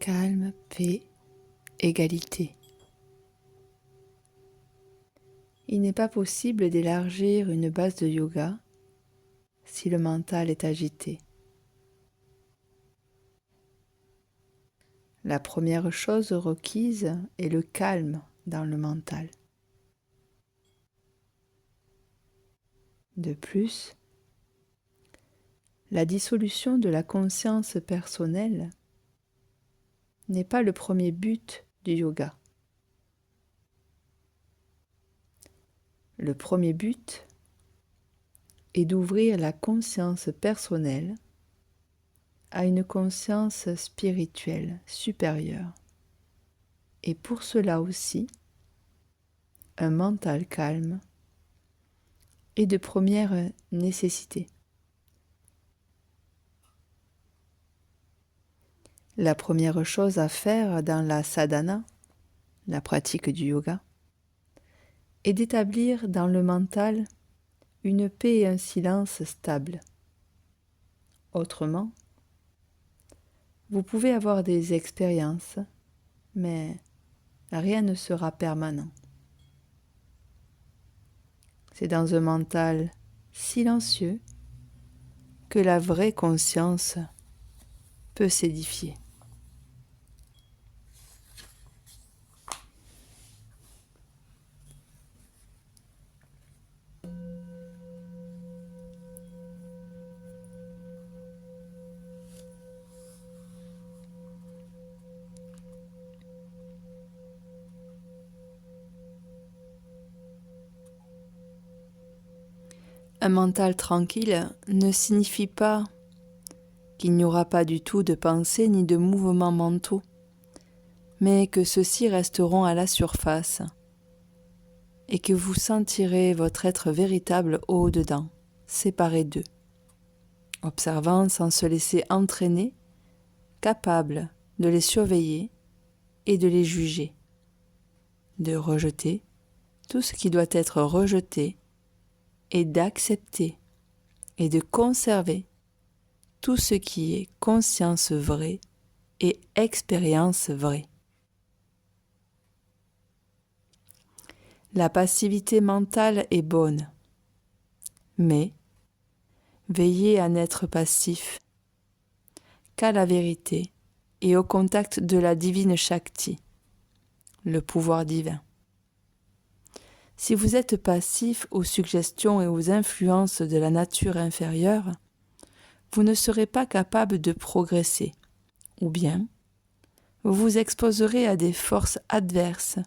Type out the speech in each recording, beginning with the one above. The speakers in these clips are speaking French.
calme, paix, égalité. Il n'est pas possible d'élargir une base de yoga si le mental est agité. La première chose requise est le calme dans le mental. De plus, la dissolution de la conscience personnelle n'est pas le premier but du yoga. Le premier but est d'ouvrir la conscience personnelle à une conscience spirituelle supérieure. Et pour cela aussi, un mental calme est de première nécessité. La première chose à faire dans la sadhana, la pratique du yoga, est d'établir dans le mental une paix et un silence stables. Autrement, vous pouvez avoir des expériences, mais rien ne sera permanent. C'est dans un mental silencieux que la vraie conscience peut s'édifier. Un mental tranquille ne signifie pas qu'il n'y aura pas du tout de pensées ni de mouvements mentaux, mais que ceux-ci resteront à la surface et que vous sentirez votre être véritable au-dedans, séparé d'eux, observant sans se laisser entraîner, capable de les surveiller et de les juger, de rejeter tout ce qui doit être rejeté et d'accepter et de conserver tout ce qui est conscience vraie et expérience vraie. La passivité mentale est bonne, mais veillez à n'être passif qu'à la vérité et au contact de la divine Shakti, le pouvoir divin. Si vous êtes passif aux suggestions et aux influences de la nature inférieure, vous ne serez pas capable de progresser, ou bien vous vous exposerez à des forces adverses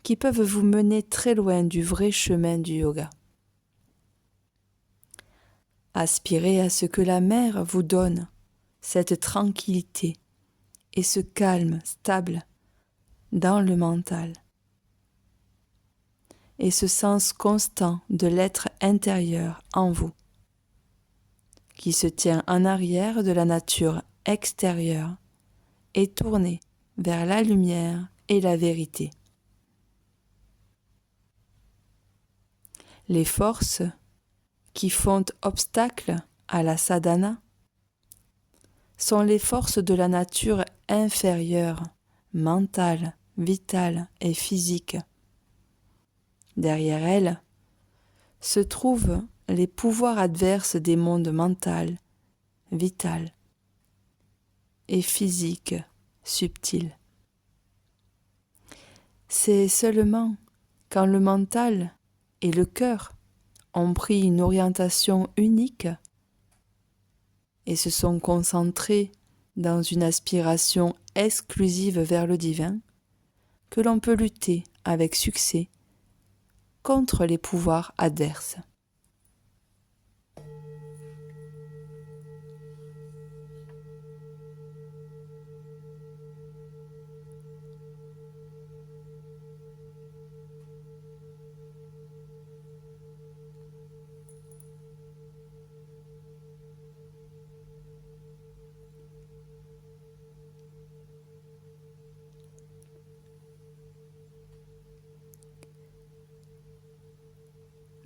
qui peuvent vous mener très loin du vrai chemin du yoga. Aspirez à ce que la mer vous donne cette tranquillité et ce calme stable dans le mental, et ce sens constant de l'être intérieur en vous, qui se tient en arrière de la nature extérieure et tourné vers la lumière et la vérité. Les forces qui font obstacle à la sadhana sont les forces de la nature inférieure, mentale, vitale et physique. Derrière elles se trouvent les pouvoirs adverses des mondes mental, vital et physique subtil. C'est seulement quand le mental et le cœur ont pris une orientation unique et se sont concentrés dans une aspiration exclusive vers le divin que l'on peut lutter avec succès contre les pouvoirs adverses.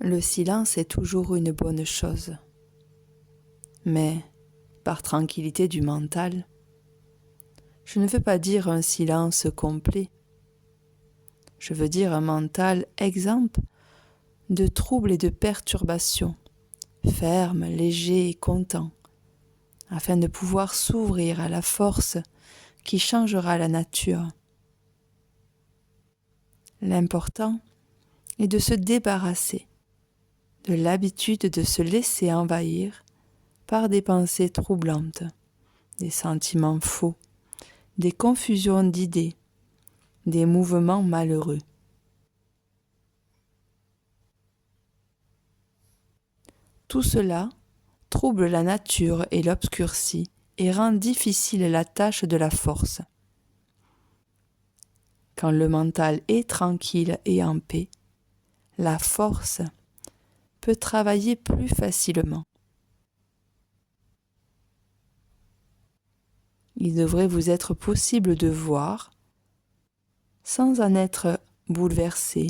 Le silence est toujours une bonne chose, mais par tranquillité du mental, Je ne veux pas dire un silence complet. Je veux dire un mental exempt de troubles et de perturbations, ferme, léger et content, afin de pouvoir s'ouvrir à la force qui changera la nature. L'important est de se débarrasser de l'habitude de se laisser envahir par des pensées troublantes, des sentiments faux, des confusions d'idées, des mouvements malheureux. Tout cela trouble la nature et l'obscurcit et rend difficile la tâche de la force. Quand le mental est tranquille et en paix, la force peut travailler plus facilement. Il devrait vous être possible de voir, sans en être bouleversé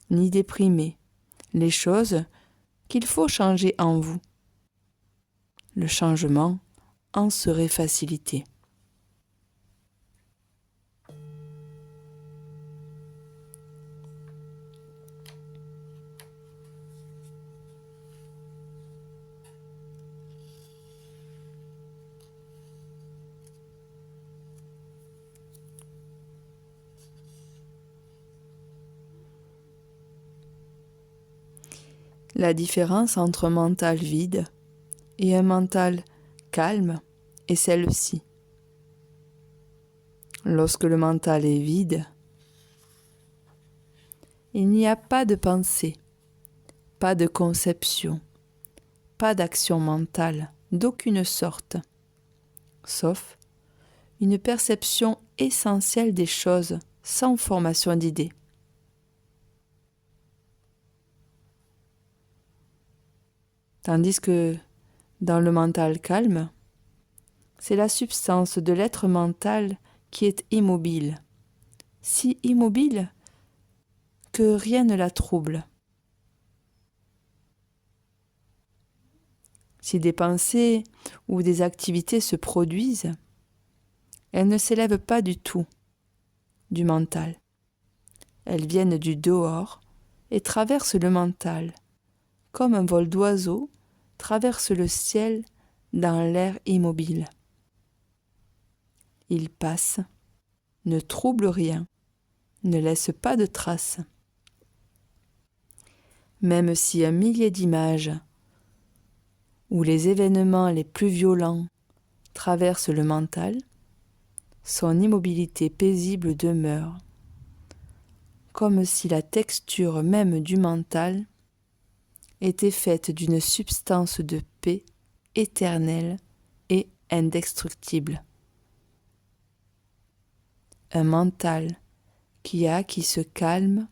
ni déprimé, les choses qu'il faut changer en vous. Le changement en serait facilité. La différence entre un mental vide et un mental calme est celle-ci. Lorsque le mental est vide, il n'y a pas de pensée, pas de conception, pas d'action mentale d'aucune sorte, sauf une perception essentielle des choses sans formation d'idées. Tandis que dans le mental calme, c'est la substance de l'être mental qui est immobile, si immobile que rien ne la trouble. Si des pensées ou des activités se produisent, elles ne s'élèvent pas du tout du mental. Elles viennent du dehors et traversent le mental, comme un vol d'oiseau traverse le ciel dans l'air immobile. Il passe, ne trouble rien, ne laisse pas de traces. Même si un millier d'images ou les événements les plus violents traversent le mental, son immobilité paisible demeure, comme si la texture même du mental était faite d'une substance de paix éternelle et indestructible. Un mental qui a acquis ce calme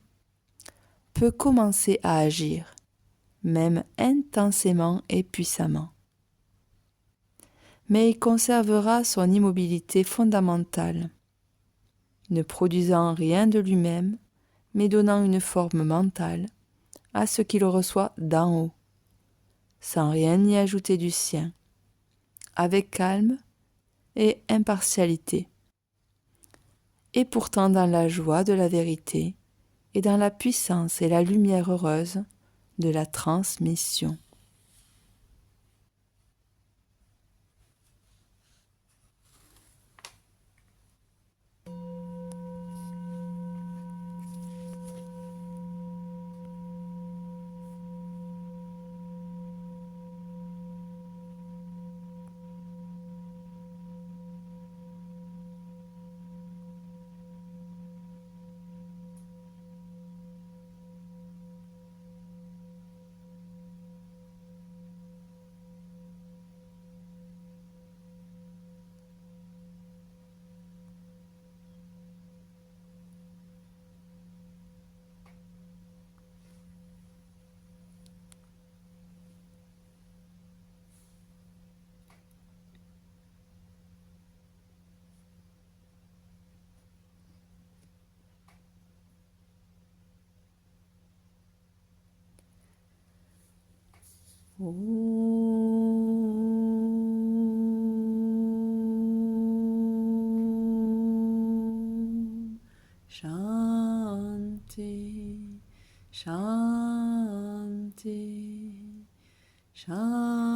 peut commencer à agir, même intensément et puissamment. Mais il conservera son immobilité fondamentale, ne produisant rien de lui-même, mais donnant une forme mentale à ce qu'il reçoit d'en haut, sans rien y ajouter du sien, avec calme et impartialité, et pourtant dans la joie de la vérité et dans la puissance et la lumière heureuse de la transmission. Shanti, Shanti, Shanti.